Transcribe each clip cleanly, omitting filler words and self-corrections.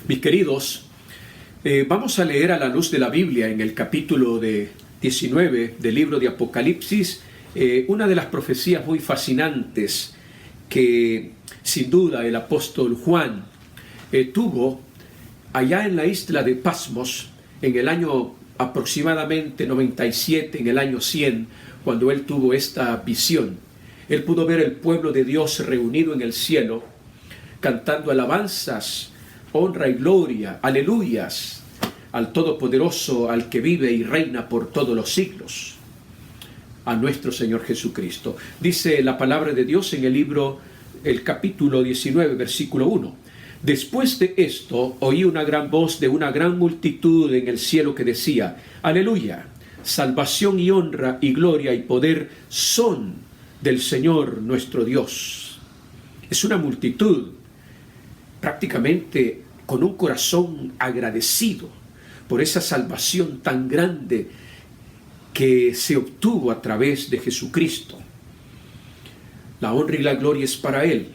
Mis queridos, vamos a leer a la luz de la Biblia en el capítulo 19 del libro de Apocalipsis, una de las profecías muy fascinantes que sin duda el apóstol Juan tuvo allá en la isla de Patmos en el año aproximadamente 97, en el año 100, cuando él tuvo esta visión. Él pudo ver el pueblo de Dios reunido en el cielo, cantando alabanzas, honra y gloria, aleluyas, al Todopoderoso, al que vive y reina por todos los siglos, a nuestro Señor Jesucristo. Dice la palabra de Dios en el libro, el capítulo 19, versículo 1. Después de esto, oí una gran voz de una gran multitud en el cielo que decía: Aleluya, salvación y honra y gloria y poder son del Señor nuestro Dios. Es una multitud prácticamente con un corazón agradecido por esa salvación tan grande que se obtuvo a través de Jesucristo. La honra y la gloria es para Él,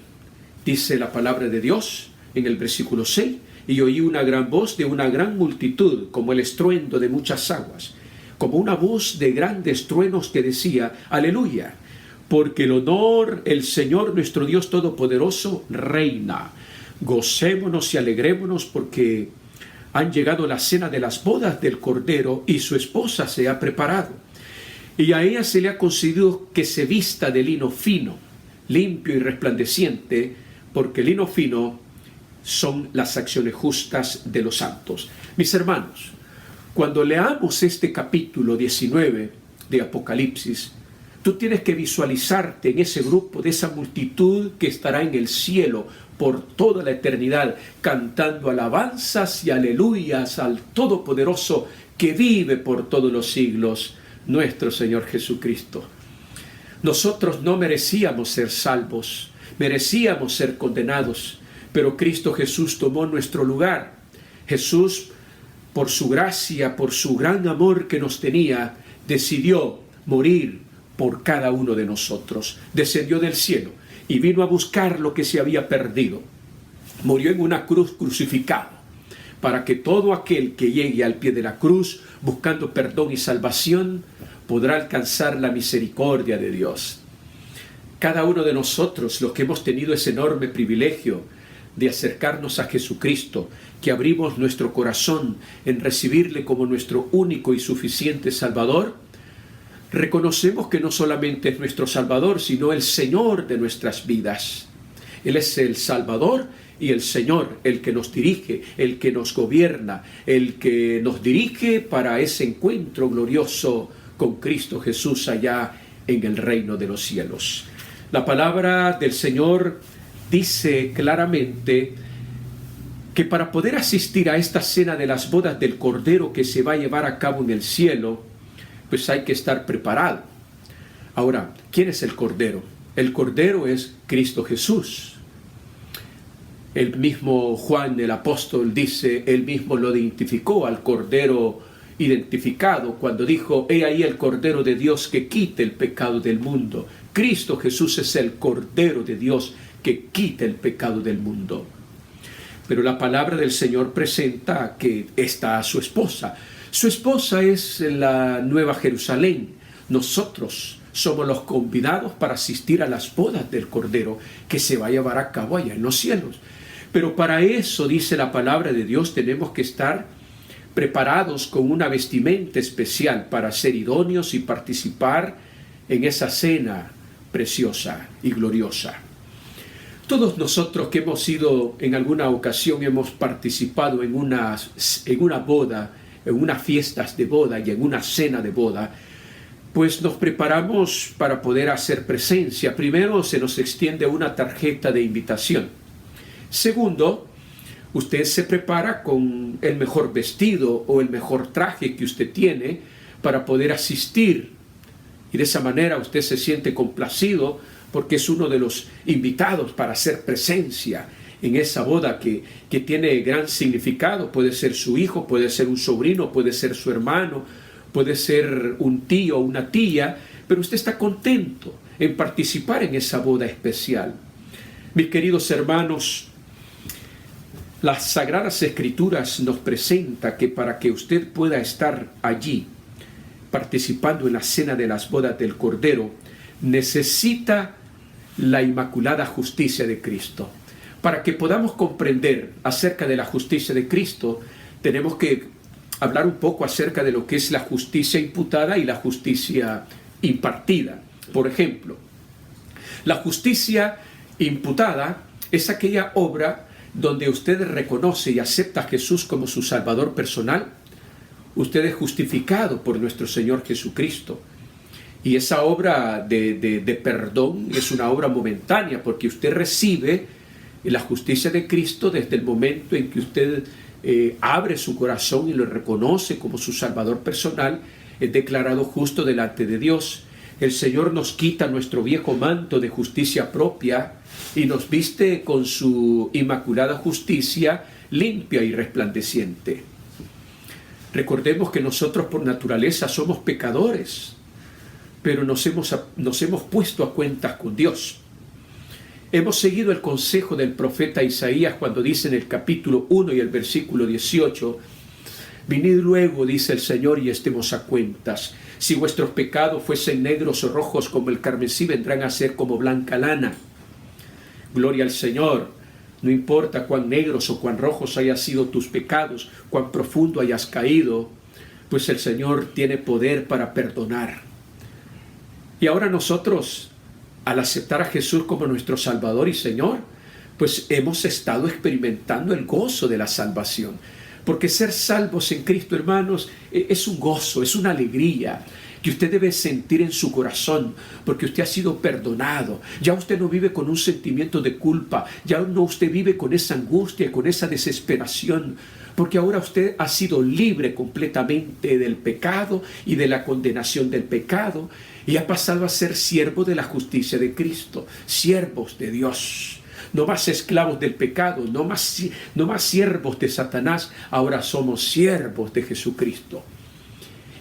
dice la palabra de Dios en el versículo 6, y oí una gran voz de una gran multitud, como el estruendo de muchas aguas, como una voz de grandes truenos que decía: Aleluya, porque el honor, el Señor nuestro Dios Todopoderoso reina. Gocémonos y alegrémonos porque han llegado la cena de las bodas del Cordero y su esposa se ha preparado. Y a ella se le ha concedido que se vista de lino fino, limpio y resplandeciente, porque el lino fino son las acciones justas de los santos. Mis hermanos, cuando leamos este capítulo 19 de Apocalipsis, tú tienes que visualizarte en ese grupo, de esa multitud que estará en el cielo por toda la eternidad, cantando alabanzas y aleluyas al Todopoderoso que vive por todos los siglos, nuestro Señor Jesucristo. Nosotros no merecíamos ser salvos, merecíamos ser condenados, pero Cristo Jesús tomó nuestro lugar. Jesús, por su gracia, por su gran amor que nos tenía, decidió morir por cada uno de nosotros. Descendió del cielo y vino a buscar lo que se había perdido. Murió en una cruz crucificado, para que todo aquel que llegue al pie de la cruz, buscando perdón y salvación, podrá alcanzar la misericordia de Dios. Cada uno de nosotros, los que hemos tenido ese enorme privilegio de acercarnos a Jesucristo, que abrimos nuestro corazón en recibirle como nuestro único y suficiente Salvador, reconocemos que no solamente es nuestro Salvador, sino el Señor de nuestras vidas. Él es el Salvador y el Señor, el que nos dirige, el que nos gobierna, el que nos dirige para ese encuentro glorioso con Cristo Jesús allá en el reino de los cielos. La palabra del Señor dice claramente que para poder asistir a esta cena de las bodas del Cordero que se va a llevar a cabo en el cielo, pues hay que estar preparado. Ahora, ¿quién es el Cordero? El Cordero es Cristo Jesús. El mismo Juan el apóstol dice, él mismo lo identificó al Cordero identificado cuando dijo: he ahí el Cordero de Dios que quita el pecado del mundo. Cristo Jesús es el Cordero de Dios que quita el pecado del mundo. Pero la palabra del Señor presenta que está su esposa. Su esposa es la Nueva Jerusalén. Nosotros somos los convidados para asistir a las bodas del Cordero que se va a llevar a cabo allá en los cielos. Pero para eso, dice la palabra de Dios, tenemos que estar preparados con una vestimenta especial para ser idóneos y participar en esa cena preciosa y gloriosa. Todos nosotros que hemos ido en alguna ocasión, hemos participado en una boda, en unas fiestas de boda y en una cena de boda, pues nos preparamos para poder hacer presencia. Primero, se nos extiende una tarjeta de invitación. Segundo, usted se prepara con el mejor vestido o el mejor traje que usted tiene para poder asistir. Y de esa manera usted se siente complacido porque es uno de los invitados para hacer presencia en esa boda que tiene gran significado. Puede ser su hijo, puede ser un sobrino, puede ser su hermano, puede ser un tío o una tía, pero usted está contento en participar en esa boda especial. Mis queridos hermanos, Las Sagradas Escrituras nos presenta que para que usted pueda estar allí, participando en la cena de las bodas del Cordero, necesita la inmaculada justicia de Cristo. Para que podamos comprender acerca de la justicia de Cristo, tenemos que hablar un poco acerca de lo que es la justicia imputada y la justicia impartida. Por ejemplo, la justicia imputada es aquella obra donde usted reconoce y acepta a Jesús como su Salvador personal. Usted es justificado por nuestro Señor Jesucristo. Y esa obra de perdón es una obra momentánea, porque usted recibe la justicia de Cristo desde el momento en que usted abre su corazón y lo reconoce como su Salvador personal. Es declarado justo delante de Dios. El Señor nos quita nuestro viejo manto de justicia propia y nos viste con su inmaculada justicia limpia y resplandeciente. Recordemos que nosotros por naturaleza somos pecadores, pero nos hemos puesto a cuentas con Dios. Hemos seguido el consejo del profeta Isaías cuando dice en el capítulo 1 y el versículo 18: venid luego, dice el Señor, y estemos a cuentas. Si vuestros pecados fuesen negros o rojos como el carmesí, vendrán a ser como blanca lana. Gloria al Señor. No importa cuán negros o cuán rojos hayan sido tus pecados, cuán profundo hayas caído, pues el Señor tiene poder para perdonar. Y ahora nosotros, al aceptar a Jesús como nuestro Salvador y Señor, pues hemos estado experimentando el gozo de la salvación. Porque ser salvos en Cristo, hermanos, es un gozo, es una alegría que usted debe sentir en su corazón, porque usted ha sido perdonado. Ya usted no vive con un sentimiento de culpa, ya no usted vive con esa angustia, con esa desesperación, porque ahora usted ha sido libre completamente del pecado y de la condenación del pecado, y ha pasado a ser siervo de la justicia de Cristo, siervos de Dios. No más esclavos del pecado, no más siervos de Satanás, ahora somos siervos de Jesucristo.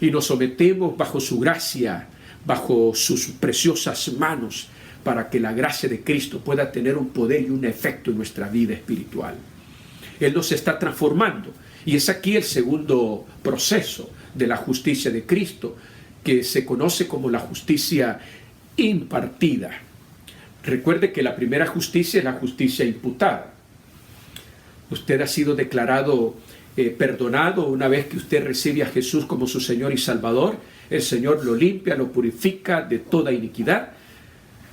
Y nos sometemos bajo su gracia, bajo sus preciosas manos, para que la gracia de Cristo pueda tener un poder y un efecto en nuestra vida espiritual. Él nos está transformando, y es aquí el segundo proceso de la justicia de Cristo, que se conoce como la justicia impartida. Recuerde que la primera justicia es la justicia imputada. Usted ha sido declarado perdonado una vez que usted recibe a Jesús como su Señor y Salvador. El Señor lo limpia, lo purifica de toda iniquidad.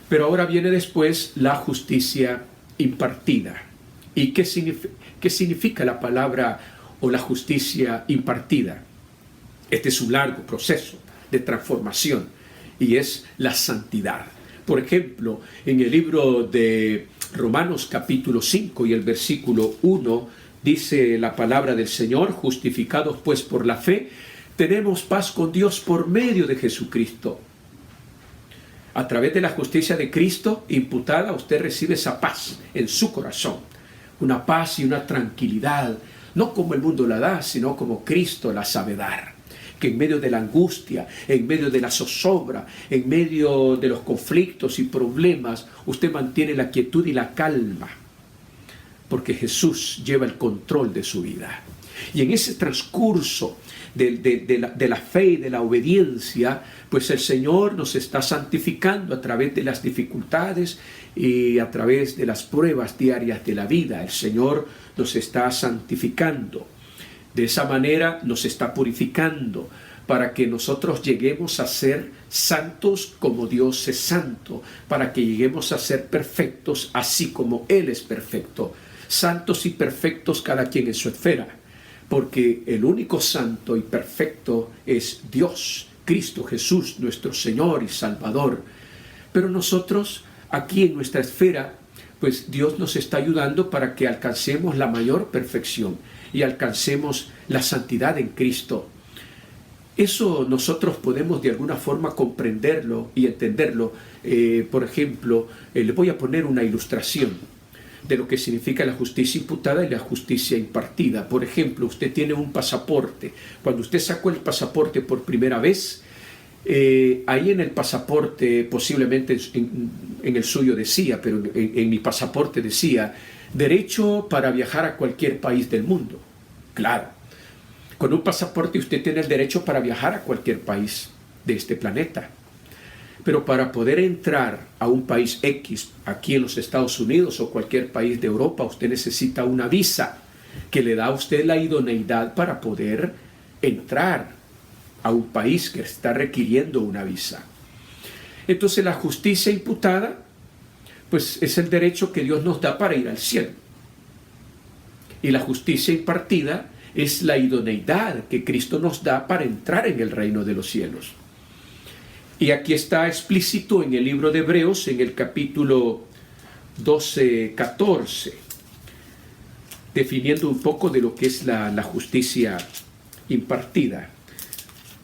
Pero ahora viene después la justicia impartida. ¿Y qué significa la palabra o la justicia impartida? Este es un largo proceso de transformación y es la santidad. Por ejemplo, en el libro de Romanos capítulo 5 y el versículo 1 dice la palabra del Señor: justificados pues por la fe, tenemos paz con Dios por medio de Jesucristo. A través de la justicia de Cristo imputada, usted recibe esa paz en su corazón. Una paz y una tranquilidad, no como el mundo la da, sino como Cristo la sabe dar. Que en medio de la angustia, en medio de la zozobra, en medio de los conflictos y problemas, usted mantiene la quietud y la calma, porque Jesús lleva el control de su vida. Y en ese transcurso de la fe y de la obediencia, pues el Señor nos está santificando a través de las dificultades y a través de las pruebas diarias de la vida. El Señor nos está santificando. De esa manera nos está purificando para que nosotros lleguemos a ser santos como Dios es santo, para que lleguemos a ser perfectos así como Él es perfecto. Santos y perfectos cada quien en su esfera, porque el único santo y perfecto es Dios, Cristo Jesús, nuestro Señor y Salvador. Pero nosotros aquí en nuestra esfera, pues Dios nos está ayudando para que alcancemos la mayor perfección y alcancemos la santidad en Cristo. Eso nosotros podemos de alguna forma comprenderlo y entenderlo. Por ejemplo, le voy a poner una ilustración de lo que significa la justicia imputada y la justicia impartida. Por ejemplo, usted tiene un pasaporte. Cuando usted sacó el pasaporte por primera vez, ahí en el pasaporte, posiblemente en el suyo decía, pero en mi pasaporte decía, Derecho para viajar a cualquier país del mundo. Claro, con un pasaporte usted tiene el derecho para viajar a cualquier país de este planeta. Pero para poder entrar a un país X, aquí en los Estados Unidos o cualquier país de Europa, usted necesita una visa que le da a usted la idoneidad para poder entrar a un país que está requiriendo una visa. Entonces la justicia imputada, pues es el derecho que Dios nos da para ir al cielo. Y la justicia impartida es la idoneidad que Cristo nos da para entrar en el reino de los cielos. Y aquí está explícito en el libro de Hebreos, en el capítulo 12-14, definiendo un poco de lo que es la justicia impartida.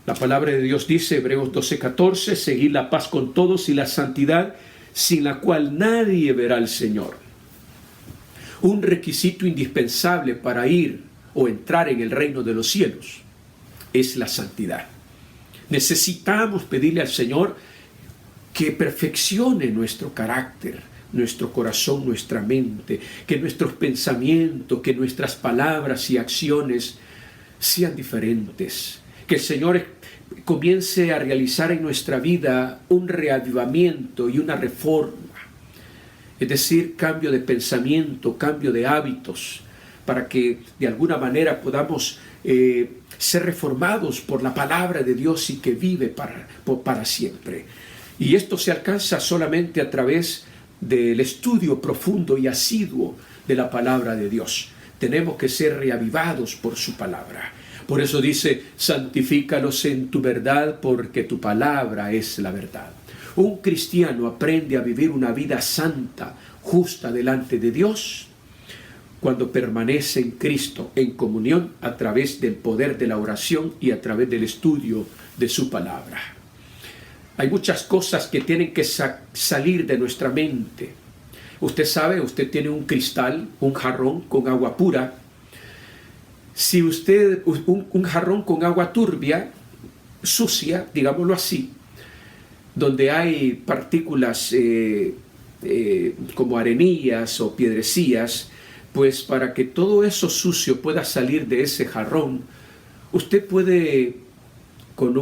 La palabra de Dios dice, Hebreos 12:14, seguid la paz con todos y la santidad, sin la cual nadie verá al Señor. Un requisito indispensable para ir o entrar en el reino de los cielos es la santidad. Necesitamos pedirle al Señor que perfeccione nuestro carácter, nuestro corazón, nuestra mente, que nuestros pensamientos, que nuestras palabras y acciones sean diferentes. Que el Señor comience a realizar en nuestra vida un reavivamiento y una reforma. Es decir, cambio de pensamiento, cambio de hábitos, para que de alguna manera podamos ser reformados por la palabra de Dios y que vive para siempre. Y esto se alcanza solamente a través del estudio profundo y asiduo de la palabra de Dios. Tenemos que ser reavivados por su palabra. Por eso dice, santifícalos en tu verdad, porque tu palabra es la verdad. Un cristiano aprende a vivir una vida santa, justa delante de Dios, cuando permanece en Cristo, en comunión, a través del poder de la oración y a través del estudio de su palabra. Hay muchas cosas que tienen que salir de nuestra mente. Usted sabe, usted tiene un cristal, un jarrón con agua pura. Si usted, un jarrón con agua turbia, sucia, digámoslo así, donde hay partículas como arenillas o piedrecillas, pues para que todo eso sucio pueda salir de ese jarrón, usted puede, con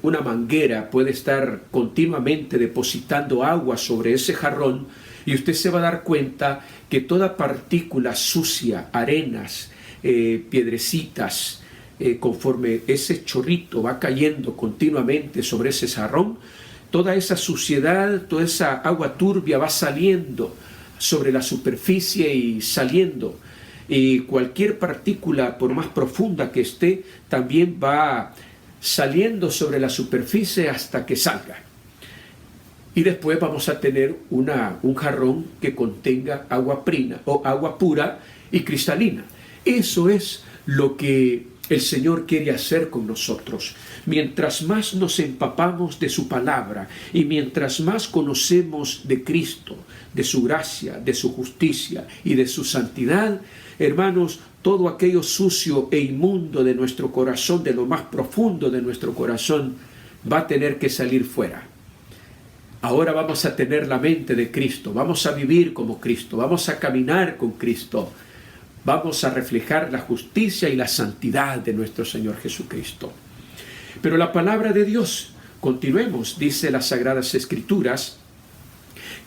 una manguera, puede estar continuamente depositando agua sobre ese jarrón y usted se va a dar cuenta que toda partícula sucia, arenas, piedrecitas, conforme ese chorrito va cayendo continuamente sobre ese jarrón, toda esa suciedad, toda esa agua turbia va saliendo sobre la superficie y saliendo. Y cualquier partícula, por más profunda que esté, también va saliendo sobre la superficie hasta que salga. Y después vamos a tener un jarrón que contenga agua pura y cristalina. Eso es lo que el Señor quiere hacer con nosotros. Mientras más nos empapamos de su palabra y mientras más conocemos de Cristo, de su gracia, de su justicia y de su santidad, hermanos, todo aquello sucio e inmundo de nuestro corazón, de lo más profundo de nuestro corazón, va a tener que salir fuera. Ahora vamos a tener la mente de Cristo, vamos a vivir como Cristo, vamos a caminar con Cristo. Vamos a reflejar la justicia y la santidad de nuestro Señor Jesucristo. Pero la palabra de Dios, continuemos, dice las Sagradas Escrituras,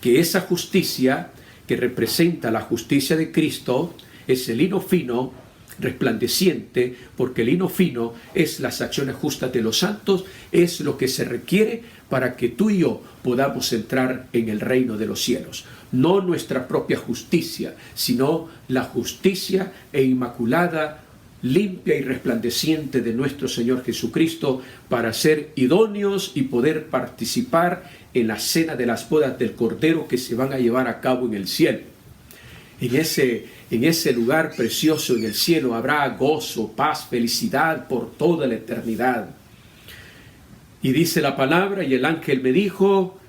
que esa justicia que representa la justicia de Cristo es el lino fino, resplandeciente, porque el lino fino es las acciones justas de los santos, es lo que se requiere para que tú y yo podamos entrar en el reino de los cielos. No nuestra propia justicia, sino la justicia e inmaculada, limpia y resplandeciente de nuestro Señor Jesucristo, para ser idóneos y poder participar en la cena de las bodas del Cordero que se van a llevar a cabo en el cielo. En ese lugar precioso en el cielo habrá gozo, paz, felicidad por toda la eternidad. Y dice la palabra, y el ángel me dijo,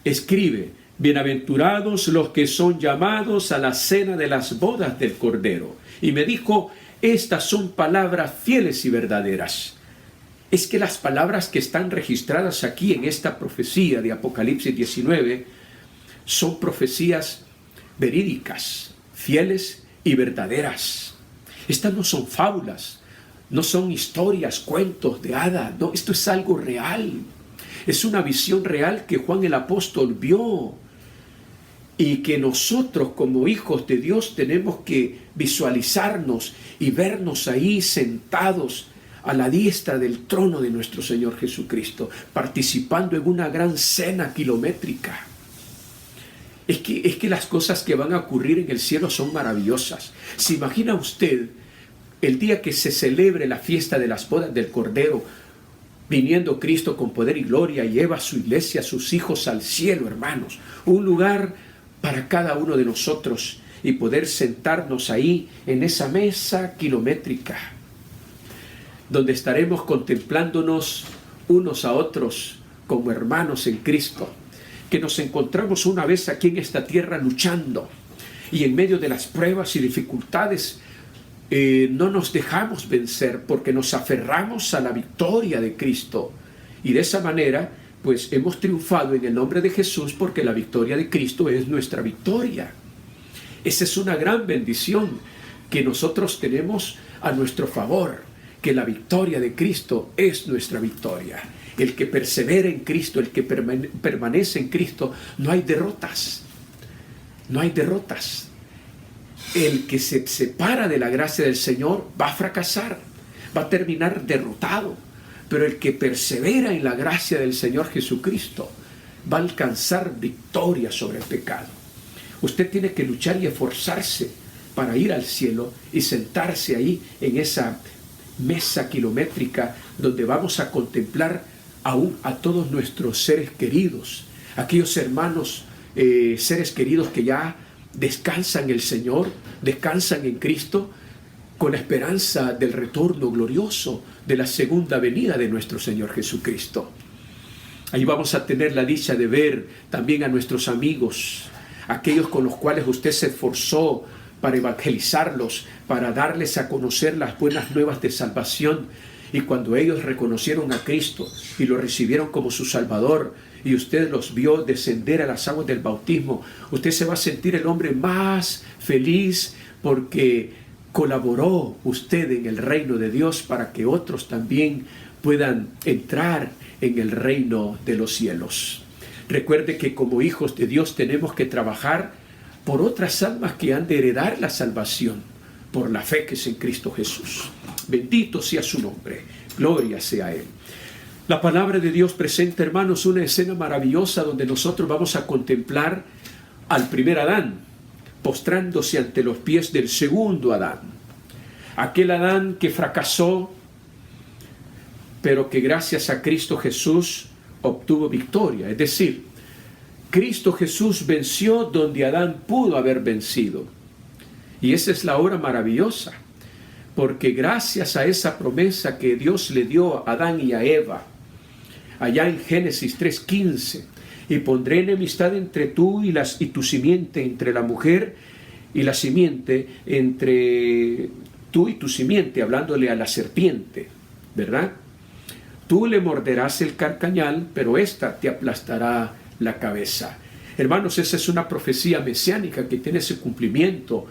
escribe, bienaventurados los que son llamados a la cena de las bodas del Cordero. Y me dijo, estas son palabras fieles y verdaderas. Es que las palabras que están registradas aquí en esta profecía de Apocalipsis 19 son profecías verídicas, fieles y verdaderas. Estas no son fábulas, no son historias, cuentos de hadas, no, esto es algo real. Es una visión real que Juan el apóstol vio y que nosotros como hijos de Dios tenemos que visualizarnos y vernos ahí sentados a la diestra del trono de nuestro Señor Jesucristo, participando en una gran cena kilométrica. Es que las cosas que van a ocurrir en el cielo son maravillosas. ¿Se imagina usted el día que se celebre la fiesta de las bodas del Cordero, viniendo Cristo con poder y gloria y lleva a su iglesia, a sus hijos al cielo, hermanos? Un lugar para cada uno de nosotros y poder sentarnos ahí en esa mesa kilométrica, donde estaremos contemplándonos unos a otros como hermanos en Cristo, que nos encontramos una vez aquí en esta tierra luchando, y en medio de las pruebas y dificultades no nos dejamos vencer, porque nos aferramos a la victoria de Cristo, y de esa manera pues hemos triunfado en el nombre de Jesús, porque la victoria de Cristo es nuestra victoria. Esa es una gran bendición que nosotros tenemos a nuestro favor, que la victoria de Cristo es nuestra victoria. El que persevera en Cristo, el que permanece en Cristo, no hay derrotas. No hay derrotas. El que se separa de la gracia del Señor va a fracasar, va a terminar derrotado. Pero el que persevera en la gracia del Señor Jesucristo va a alcanzar victoria sobre el pecado. Usted tiene que luchar y esforzarse para ir al cielo y sentarse ahí en esa mesa kilométrica donde vamos a contemplar aún a todos nuestros seres queridos, aquellos hermanos, seres queridos que ya descansan en el Señor, descansan en Cristo, con la esperanza del retorno glorioso de la segunda venida de nuestro Señor Jesucristo. Ahí vamos a tener la dicha de ver también a nuestros amigos, aquellos con los cuales usted se esforzó para evangelizarlos, para darles a conocer las buenas nuevas de salvación. Y cuando ellos reconocieron a Cristo y lo recibieron como su Salvador, y usted los vio descender a las aguas del bautismo, usted se va a sentir el hombre más feliz, porque colaboró usted en el reino de Dios para que otros también puedan entrar en el reino de los cielos. Recuerde que como hijos de Dios tenemos que trabajar por otras almas que han de heredar la salvación por la fe que es en Cristo Jesús. Bendito sea su nombre, gloria sea a Él. La palabra de Dios presenta, hermanos, una escena maravillosa donde nosotros vamos a contemplar al primer Adán postrándose ante los pies del segundo Adán. Aquel Adán que fracasó, pero que gracias a Cristo Jesús obtuvo victoria. Es decir, Cristo Jesús venció donde Adán pudo haber vencido. Y esa es la obra maravillosa, porque gracias a esa promesa que Dios le dio a Adán y a Eva, allá en Génesis 3:15, y pondré enemistad entre tú y tu simiente, entre la mujer y la simiente, entre tú y tu simiente, hablándole a la serpiente, ¿verdad? Tú le morderás el carcañal, pero ésta te aplastará la cabeza. Hermanos, esa es una profecía mesiánica que tiene ese cumplimiento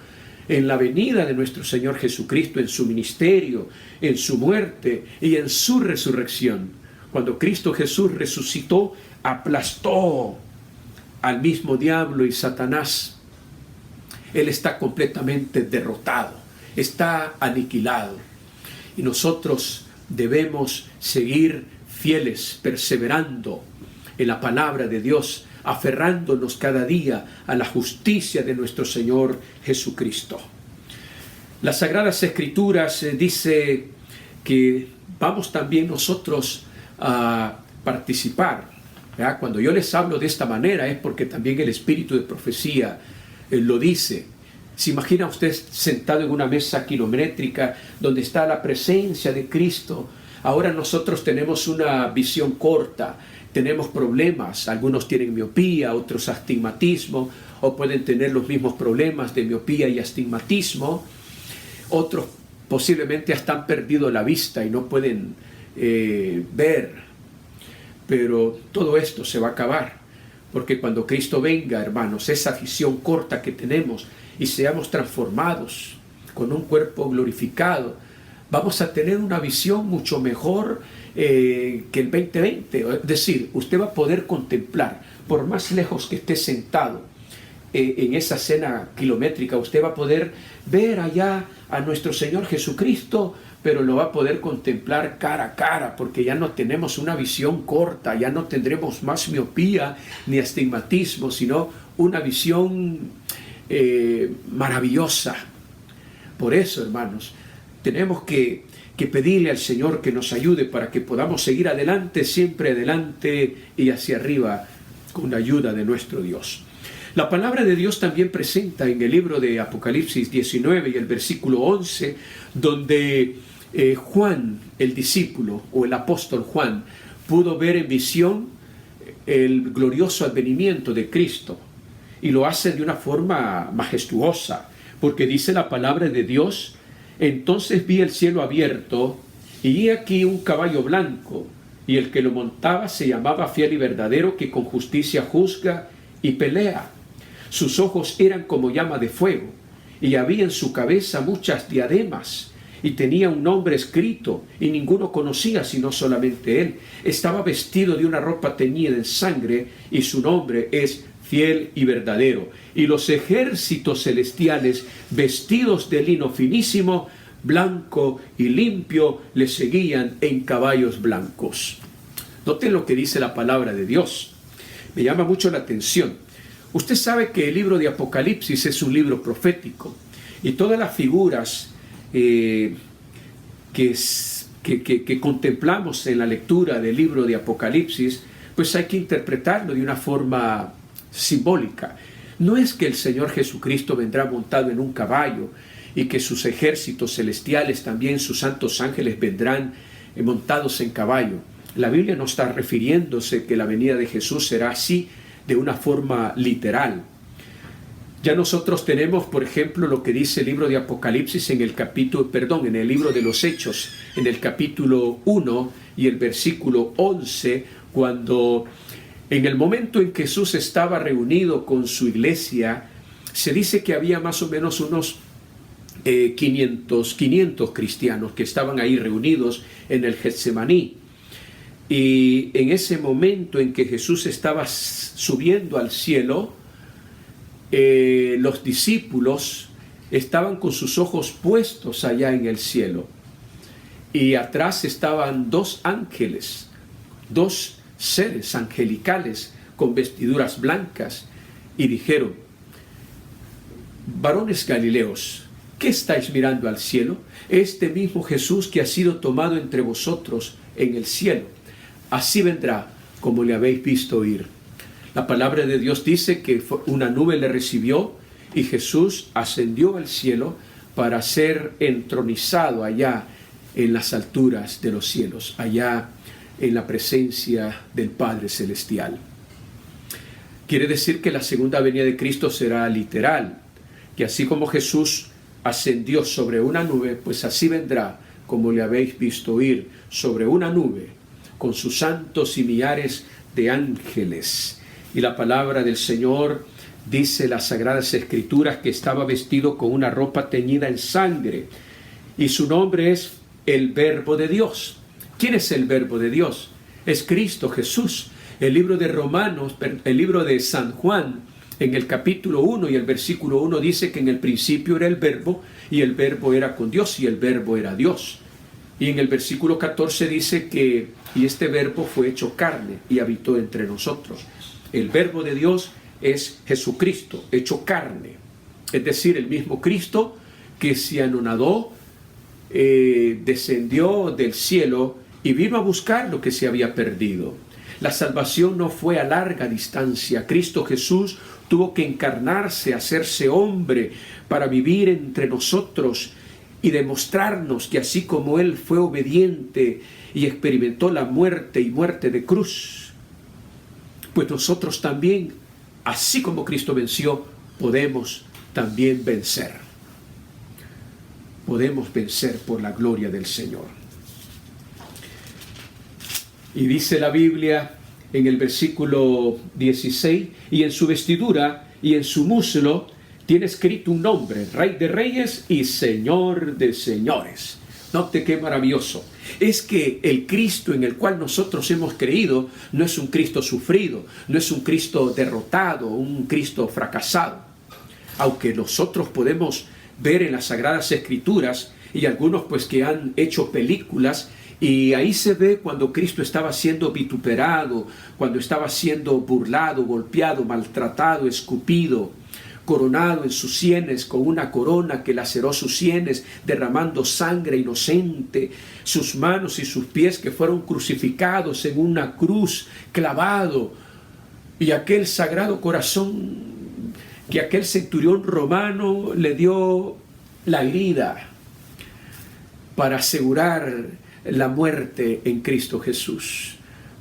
en la venida de nuestro Señor Jesucristo, en su ministerio, en su muerte y en su resurrección. Cuando Cristo Jesús resucitó, aplastó al mismo diablo y Satanás. Él está completamente derrotado, está aniquilado. Y nosotros debemos seguir fieles, perseverando en la palabra de Dios, aferrándonos cada día a la justicia de nuestro Señor Jesucristo. Las Sagradas Escrituras dice que vamos también nosotros a participar, ¿verdad? Cuando yo les hablo de esta manera es porque también el espíritu de profecía lo dice. ¿Se imagina usted sentado en una mesa kilométrica donde está la presencia de Cristo? Ahora nosotros tenemos una visión corta, tenemos problemas, algunos tienen miopía, otros astigmatismo, o pueden tener los mismos problemas de miopía y astigmatismo. Otros posiblemente hasta han perdido la vista y no pueden ver. Pero todo esto se va a acabar, porque cuando Cristo venga, hermanos, esa visión corta que tenemos y seamos transformados con un cuerpo glorificado, vamos a tener una visión mucho mejor que el 2020. Es decir, usted va a poder contemplar, por más lejos que esté sentado en esa escena kilométrica, usted va a poder ver allá a nuestro Señor Jesucristo, pero lo va a poder contemplar cara a cara, porque ya no tenemos una visión corta, ya no tendremos más miopía ni astigmatismo, sino una visión maravillosa. Por eso, hermanos, tenemos que pedirle al Señor que nos ayude para que podamos seguir adelante, siempre adelante y hacia arriba, con la ayuda de nuestro Dios. La palabra de Dios también presenta en el libro de Apocalipsis 19 y el versículo 11, donde Juan, el discípulo o el apóstol Juan, pudo ver en visión el glorioso advenimiento de Cristo, y lo hace de una forma majestuosa, porque dice la palabra de Dios: entonces vi el cielo abierto, y he aquí un caballo blanco, y el que lo montaba se llamaba Fiel y Verdadero, que con justicia juzga y pelea. Sus ojos eran como llama de fuego, y había en su cabeza muchas diademas, y tenía un nombre escrito, y ninguno conocía sino solamente él. Estaba vestido de una ropa teñida en sangre, y su nombre es Fiel y Verdadero. Y los ejércitos celestiales, vestidos de lino finísimo, blanco y limpio, le seguían en caballos blancos. Noten lo que dice la palabra de Dios. Me llama mucho la atención. Usted sabe que el libro de Apocalipsis es un libro profético, y todas las figuras que contemplamos en la lectura del libro de Apocalipsis, pues hay que interpretarlo de una forma simbólica. No es que el Señor Jesucristo vendrá montado en un caballo y que sus ejércitos celestiales, también sus santos ángeles, vendrán montados en caballo. La Biblia no está refiriéndose que la venida de Jesús será así, de una forma literal. Ya nosotros tenemos, por ejemplo, lo que dice el libro de Apocalipsis en el libro de los Hechos, en el capítulo 1 y el versículo 11, cuando en el momento en que Jesús estaba reunido con su iglesia, se dice que había más o menos unos 500 cristianos que estaban ahí reunidos en el Getsemaní. Y en ese momento en que Jesús estaba subiendo al cielo, los discípulos estaban con sus ojos puestos allá en el cielo, y atrás estaban dos ángeles, dos seres angelicales con vestiduras blancas, y dijeron: varones galileos, ¿qué estáis mirando al cielo? Este mismo Jesús que ha sido tomado entre vosotros en el cielo, así vendrá como le habéis visto ir. La palabra de Dios dice que una nube le recibió, y Jesús ascendió al cielo para ser entronizado allá en las alturas de los cielos, allá en la presencia del Padre Celestial. Quiere decir que la segunda venida de Cristo será literal, que así como Jesús ascendió sobre una nube, pues así vendrá como le habéis visto ir sobre una nube, con sus santos y millares de ángeles. Y la palabra del Señor dice, las Sagradas Escrituras, que estaba vestido con una ropa teñida en sangre, y su nombre es el Verbo de Dios. ¿Quién es el Verbo de Dios? Es Cristo Jesús. El libro de Romanos, el libro de San Juan, en el capítulo 1 y el versículo 1 dice que en el principio era el Verbo, y el Verbo era con Dios, y el Verbo era Dios. Y en el versículo 14 dice que y este Verbo fue hecho carne y habitó entre nosotros. El Verbo de Dios es Jesucristo, hecho carne. Es decir, el mismo Cristo que se anonadó, descendió del cielo y vino a buscar lo que se había perdido. La salvación no fue a larga distancia. Cristo Jesús tuvo que encarnarse, hacerse hombre para vivir entre nosotros y demostrarnos que así como Él fue obediente y experimentó la muerte y muerte de cruz, pues nosotros también, así como Cristo venció, podemos también vencer. Podemos vencer por la gloria del Señor. Y dice la Biblia en el versículo 16, y en su vestidura y en su muslo tiene escrito un nombre: Rey de Reyes y Señor de Señores. Note qué maravilloso. Es que el Cristo en el cual nosotros hemos creído no es un Cristo sufrido, no es un Cristo derrotado, un Cristo fracasado. Aunque nosotros podemos ver en las Sagradas Escrituras, y algunos pues que han hecho películas, y ahí se ve cuando Cristo estaba siendo vituperado, cuando estaba siendo burlado, golpeado, maltratado, escupido, coronado en sus sienes con una corona que laceró sus sienes, derramando sangre inocente, sus manos y sus pies que fueron crucificados en una cruz, clavado, y aquel sagrado corazón que aquel centurión romano le dio la herida para asegurar la muerte en Cristo Jesús.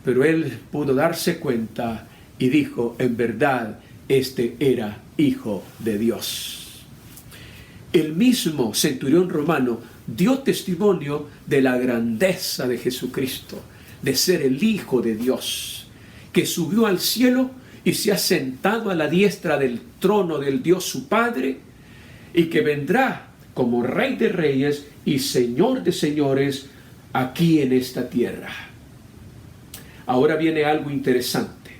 Pero él pudo darse cuenta y dijo: en verdad, este era Hijo de Dios. El mismo centurión romano dio testimonio de la grandeza de Jesucristo, de ser el Hijo de Dios, que subió al cielo y se ha sentado a la diestra del trono del Dios su Padre, y que vendrá como Rey de Reyes y Señor de Señores aquí en esta tierra. Ahora viene algo interesante.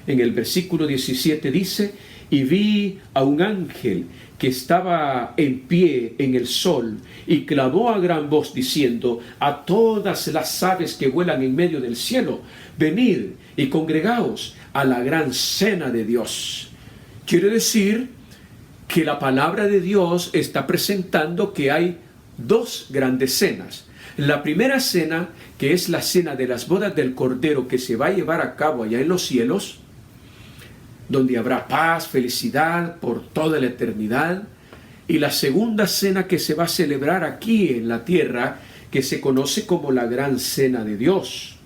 En el versículo 17 dice: y vi a un ángel que estaba en pie en el sol, y clamó a gran voz diciendo a todas las aves que vuelan en medio del cielo: venid y congregaos a la gran cena de Dios. Quiere decir que la palabra de Dios está presentando que hay dos grandes cenas. La primera cena, que es la cena de las bodas del Cordero, que se va a llevar a cabo allá en los cielos, donde habrá paz, felicidad por toda la eternidad. Y la segunda cena que se va a celebrar aquí en la tierra, que se conoce como la gran cena de Dios.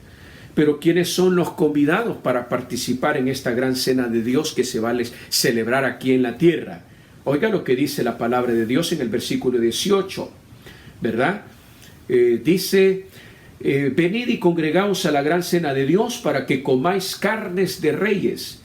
Pero ¿quiénes son los convidados para participar en esta gran cena de Dios que se va a celebrar aquí en la tierra? Oiga lo que dice la palabra de Dios en el versículo 18, ¿verdad? Dice: venid y congregaos a la gran cena de Dios para que comáis carnes de reyes,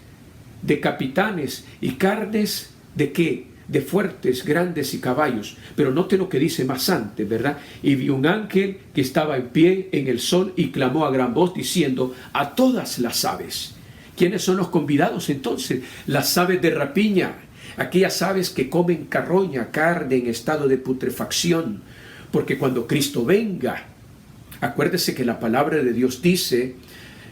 de capitanes, y carnes de ¿qué? De fuertes, grandes y caballos. Pero note lo que dice más antes, ¿verdad? Y vi un ángel que estaba en pie en el sol y clamó a gran voz diciendo a todas las aves. ¿Quiénes son los convidados entonces? Las aves de rapiña, aquellas aves que comen carroña, carne en estado de putrefacción, porque cuando Cristo venga, acuérdese que la palabra de Dios dice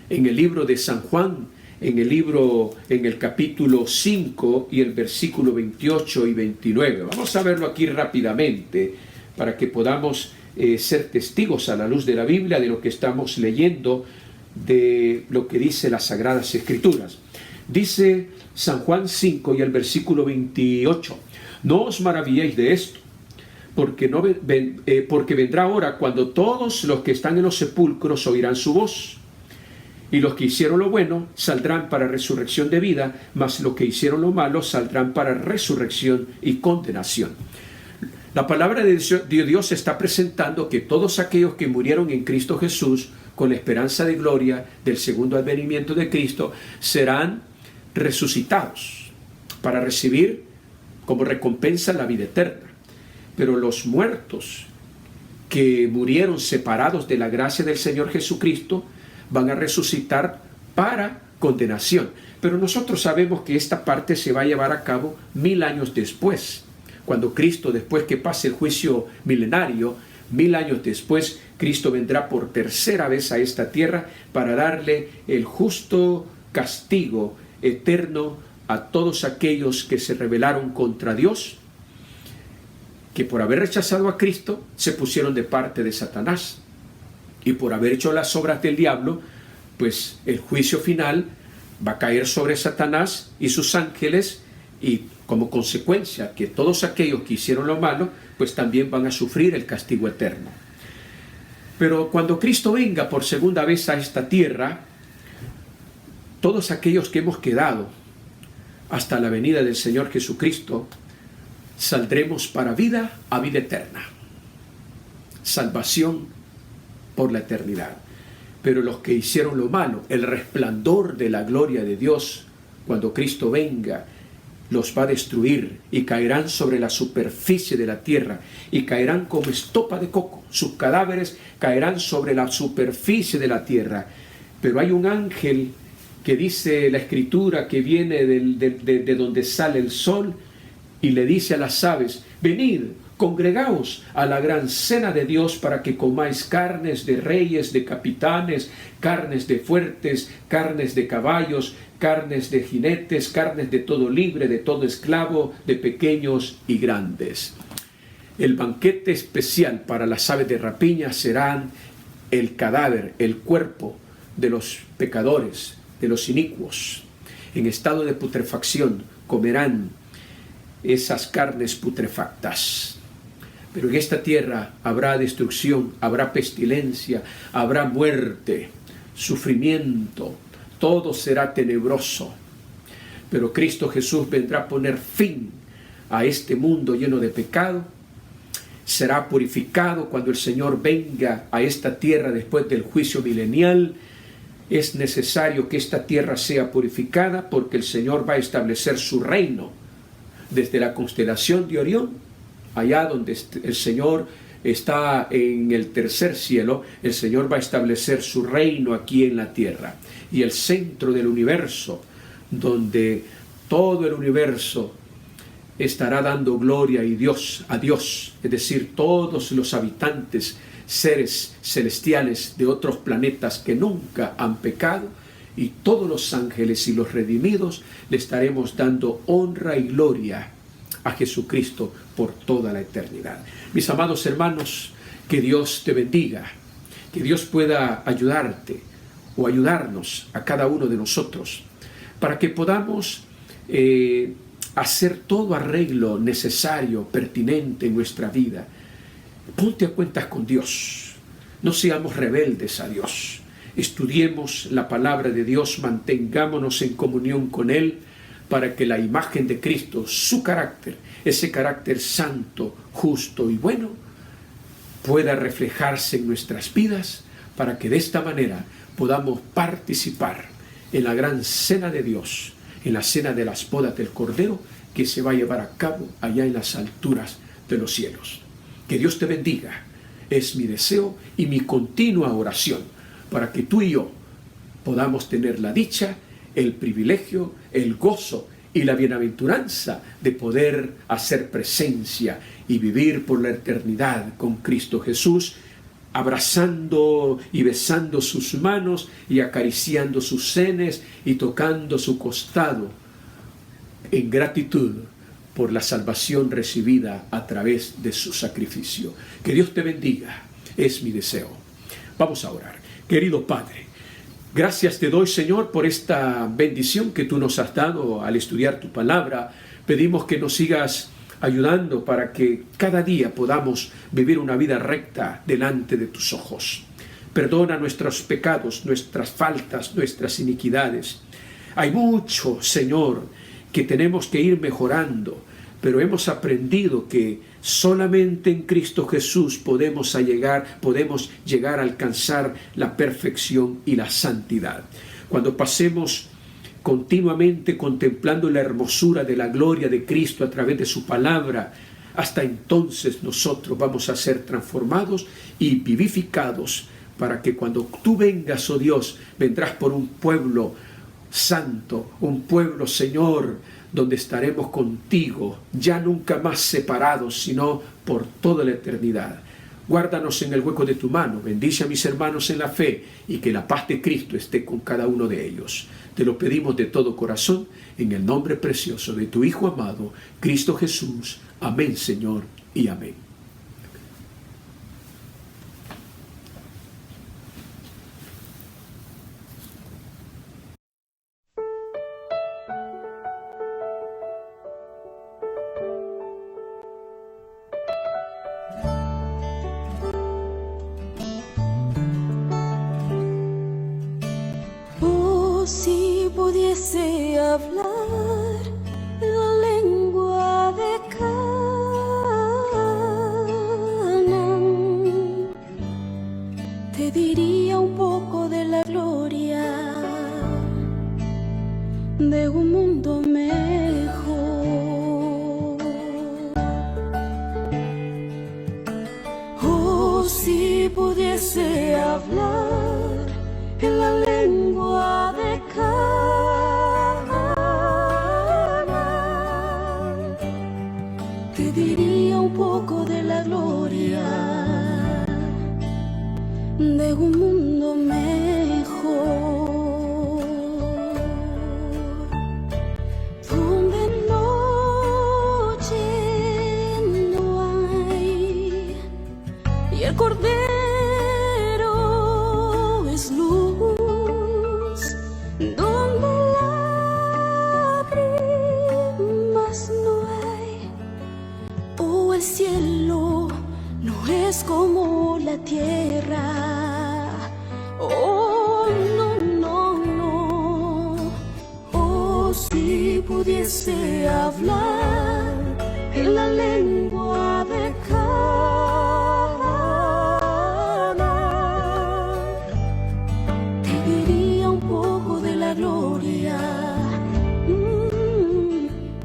en el libro de San Juan, en el capítulo 5 y el versículo 28 y 29. Vamos a verlo aquí rápidamente para que podamos ser testigos a la luz de la Biblia de lo que estamos leyendo, de lo que dice las Sagradas Escrituras. Dice San Juan 5 y el versículo 28: no os maravilléis de esto, porque vendrá hora cuando todos los que están en los sepulcros oirán su voz. Y los que hicieron lo bueno saldrán para resurrección de vida, mas los que hicieron lo malo saldrán para resurrección y condenación. La palabra de Dios está presentando que todos aquellos que murieron en Cristo Jesús con la esperanza de gloria del segundo advenimiento de Cristo serán resucitados para recibir como recompensa la vida eterna. Pero los muertos que murieron separados de la gracia del Señor Jesucristo van a resucitar para condenación. Pero nosotros sabemos que esta parte se va a llevar a cabo 1000 años después, cuando Cristo, después que pase el juicio milenario, 1000 años después, Cristo vendrá por tercera vez a esta tierra para darle el justo castigo eterno a todos aquellos que se rebelaron contra Dios, que por haber rechazado a Cristo se pusieron de parte de Satanás. Y por haber hecho las obras del diablo, pues el juicio final va a caer sobre Satanás y sus ángeles, y como consecuencia que todos aquellos que hicieron lo malo, pues también van a sufrir el castigo eterno. Pero cuando Cristo venga por segunda vez a esta tierra, todos aquellos que hemos quedado hasta la venida del Señor Jesucristo, saldremos para vida a vida eterna. Salvación por la eternidad. Pero los que hicieron lo malo, el resplandor de la gloria de Dios, cuando Cristo venga los va a destruir y caerán sobre la superficie de la tierra y caerán como estopa de coco. Sus cadáveres caerán sobre la superficie de la tierra. Pero hay un ángel que dice la Escritura que viene de donde sale el sol y le dice a las aves: venid, congregaos a la gran cena de Dios para que comáis carnes de reyes, de capitanes, carnes de fuertes, carnes de caballos, carnes de jinetes, carnes de todo libre, de todo esclavo, de pequeños y grandes. El banquete especial para las aves de rapiña serán el cadáver, el cuerpo de los pecadores, de los inicuos. En estado de putrefacción comerán esas carnes putrefactas. Pero en esta tierra habrá destrucción, habrá pestilencia, habrá muerte, sufrimiento, todo será tenebroso. Pero Cristo Jesús vendrá a poner fin a este mundo lleno de pecado. Será purificado cuando el Señor venga a esta tierra después del juicio milenial. Es necesario que esta tierra sea purificada porque el Señor va a establecer su reino desde la constelación de Orión, allá donde el Señor está en el tercer cielo. El Señor va a establecer su reino aquí en la tierra. Y el centro del universo, donde todo el universo estará dando gloria a Dios, es decir, todos los habitantes, seres celestiales de otros planetas que nunca han pecado, y todos los ángeles y los redimidos le estaremos dando honra y gloria a Jesucristo por toda la eternidad. Mis amados hermanos, que Dios te bendiga, que Dios pueda ayudarte o ayudarnos a cada uno de nosotros para que podamos hacer todo arreglo necesario, pertinente en nuestra vida. Ponte a cuentas con Dios, no seamos rebeldes a Dios. Estudiemos la palabra de Dios, mantengámonos en comunión con Él para que la imagen de Cristo, su carácter, ese carácter santo, justo y bueno, pueda reflejarse en nuestras vidas para que de esta manera podamos participar en la gran cena de Dios, en la cena de las bodas del Cordero que se va a llevar a cabo allá en las alturas de los cielos. Que Dios te bendiga. Es mi deseo y mi continua oración para que tú y yo podamos tener la dicha, el privilegio, el gozo y la bienaventuranza de poder hacer presencia y vivir por la eternidad con Cristo Jesús, abrazando y besando sus manos y acariciando sus senes y tocando su costado en gratitud por la salvación recibida a través de su sacrificio. Que Dios te bendiga, es mi deseo. Vamos a orar. Querido Padre, gracias te doy, Señor, por esta bendición que tú nos has dado al estudiar tu palabra. Pedimos que nos sigas ayudando para que cada día podamos vivir una vida recta delante de tus ojos. Perdona nuestros pecados, nuestras faltas, nuestras iniquidades. Hay mucho, Señor, que tenemos que ir mejorando, pero hemos aprendido que solamente en Cristo Jesús podemos llegar a alcanzar la perfección y la santidad. Cuando pasemos continuamente contemplando la hermosura de la gloria de Cristo a través de su palabra, hasta entonces nosotros vamos a ser transformados y vivificados para que cuando tú vengas, oh Dios, vendrás por un pueblo santo, un pueblo, Señor, donde estaremos contigo, ya nunca más separados, sino por toda la eternidad. Guárdanos en el hueco de tu mano, bendice a mis hermanos en la fe y que la paz de Cristo esté con cada uno de ellos. Te lo pedimos de todo corazón, en el nombre precioso de tu Hijo amado, Cristo Jesús. Amén, Señor, y amén. Si pudiese hablar la lengua de Canaán, te diría un poco de la gloria de un mundo mejor. pudiese hablar en la lengua de Cana, te diría un poco de la gloria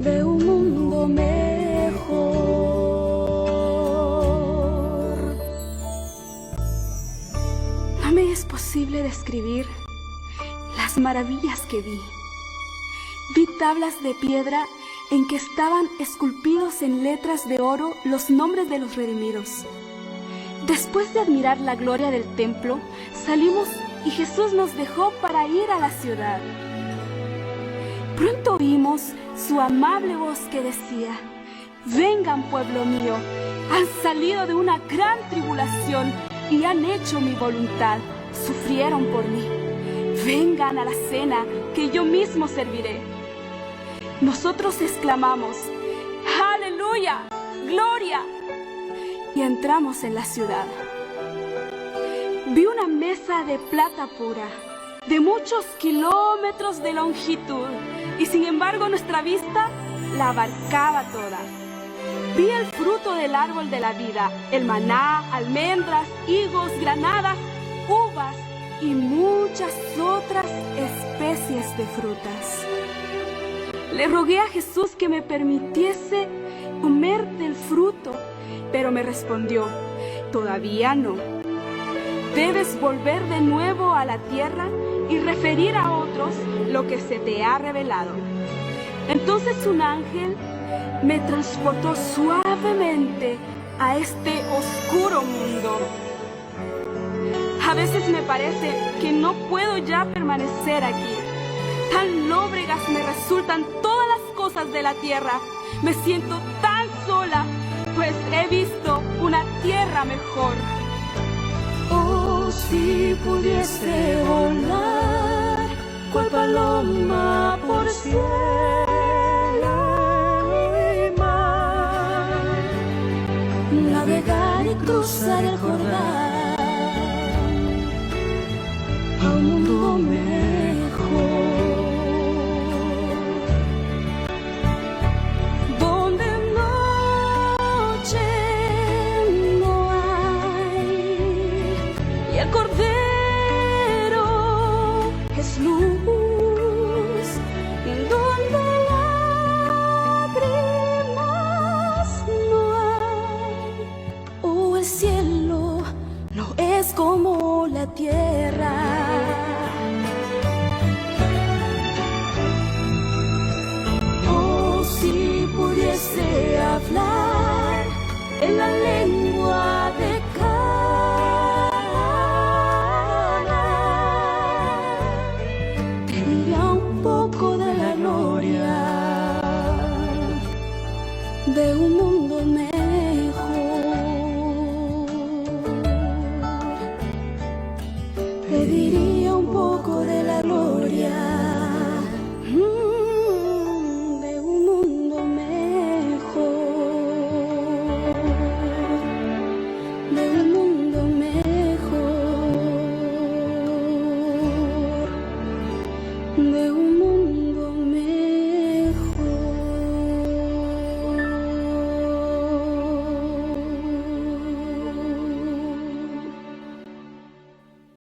de un mundo mejor. No me es posible describir las maravillas que vi. Vi tablas de piedra en que estaban esculpidos en letras de oro los nombres de los redimidos. Después de admirar la gloria del templo, salimos y Jesús nos dejó para ir a la ciudad. Pronto oímos su amable voz que decía: vengan, pueblo mío, han salido de una gran tribulación y han hecho mi voluntad, sufrieron por mí. Vengan a la cena que yo mismo serviré. Nosotros exclamamos: ¡Aleluya! ¡Gloria! Y entramos en la ciudad. Vi una mesa de plata pura, de muchos kilómetros de longitud, y sin embargo nuestra vista la abarcaba toda. Vi el fruto del árbol de la vida, el maná, almendras, higos, granadas, uvas y muchas otras especies de frutas. Le rogué a Jesús que me permitiese comer del fruto, pero me respondió: todavía no. Debes volver de nuevo a la tierra y referir a otros lo que se te ha revelado. Entonces un ángel me transportó suavemente a este oscuro mundo. A veces me parece que no puedo ya permanecer aquí. Tan lóbregas me resultan todas las cosas de la tierra. Me siento tan sola, pues he visto una tierra mejor. Oh, si pudiese volar cual paloma por cielo y mar, navegar y cruzar el Jordán a un mundo mejor, donde noche no hay y el Cordero es luz, donde lágrimas no hay. Oh, el cielo no es como la tierra. Oh, si pudiese hablar en la lengua de Cana, te diría un poco de la gloria de un mundo mejor. Te diría un poco de la gloria